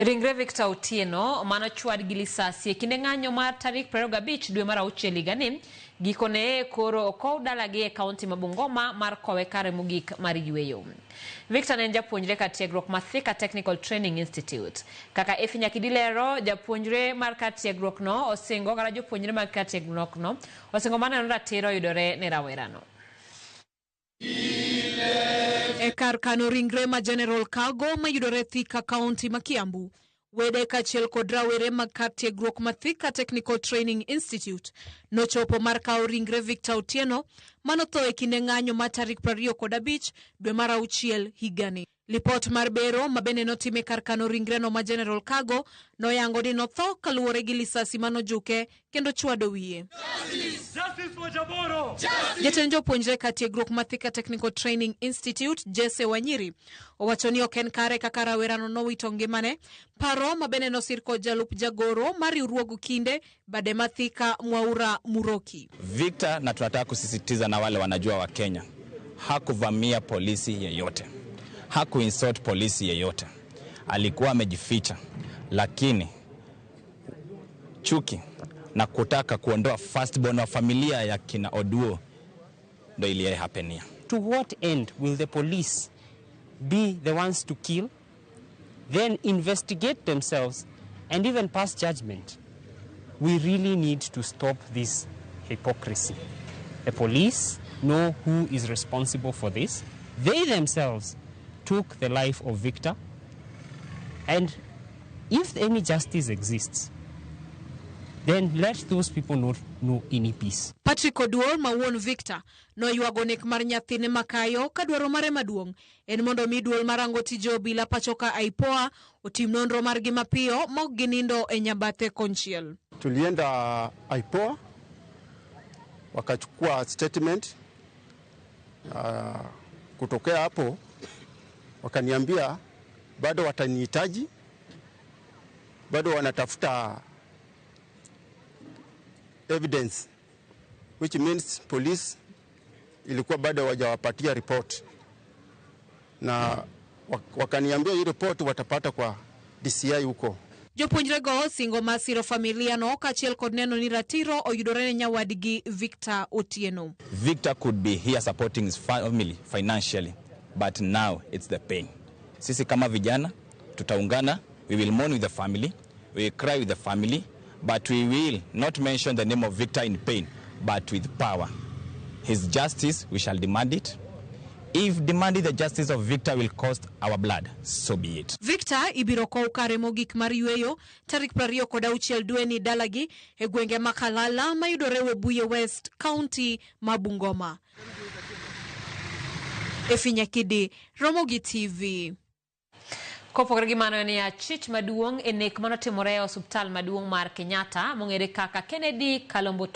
Ringre Victor otieno mano chwad gi lisasi kinde ng'anyo mar tarik 25 dwe mar auchiel higani gikone koro okow dalagi e kaunti ma Bungoma mar kowe kare mogik mar yweyo. Victor ne en japuonjre kar tiegruok mar Thika Technical Training Institute. Kaka Nyakidilero, japuonjre mar kar tiegruok no osingo kata jopuonjre mag kar tiegruok no osingo maneno ratiro yudore ne rawerano. E kar kano ringre ma General Cargo mayudore Thika County ma Kiambu, wede kachiel kod rawere mag kar tiegruok ma Thika Technical Training Institute nochopo mar kawo ringre Victor Otieno manotho e kinde ng'anyo ma tarik 25 dwe mar auchiel higani. Lipot mar bero mabende notime kar kano ringre no ma General Cargo noyango ni notho kaluwore gi lisasi manojuke kendo chwado wiye. Jatend jopuonjre kar tiegruok ma Thika Technical Training Institute Jesse Wanyiri owacho ni ok en kare kaka rawerano nowito ngimane. Paro mabende nosir kod jalup jagoro mar riwruog kinde bade ma Thika Mwaura Muroki. Victor, na tunataka kusisitiza na wale wanajua wa Kenya, hakuvamia polisi yeyote, hakuinsult polisi yeyote, alikuwa amejificha, lakini chuki na kutaka kuondoa firstborn wa familia ya kina Oduo ndo iliye hapenia. To what end will the police be the ones to kill, then investigate themselves and even pass judgment? We really need to stop this hypocrisy. The police know who is responsible for this. They themselves took the life of Victor, and if any justice exists, then let those people not know any peace. Patrick Oduor mawuon Victor no yuago nek mar nyathine makayo kadwaro mare maduong' en mondo mi duol marango tije obila pachoka aipoa otim nonro margi mapiyo mok ginindo e nyabathe konchiel. Tulienda aipoa wakachukua statement, kutokea hapo wakaniambia bado watanihitaji, bado wanatafuta evidence, which means police ilikuwa bado hawajawapatia report, na wakaniambia hii report watapata kwa DCI huko. Jopuonjre go singo masiro familia no kachiel kod neno ni ratiro oyudore ne nyawadgi Victor Otieno. Victor could be here supporting his family financially, but now it's the pain. Sisi kama vijana tutaungana, we will mourn with the family, we will cry with the family, but we will not mention the name of Victor in pain, but with power. His justice, we shall demand it. If demanding the justice of Victor will cost our blood, so be it. Victor ibiro kow kare mogik mar yweyo tarik 26 dwe ni dalagi e gwenge Makalala mayudore Webuye West County ma Bungoma. Nyakidi, Ramogi TV. Kopogore gi mano ni achich maduong' e nek manotimore e osuptal maduong' mar Kenyatta mong'ere kaka Kennedy Kalombo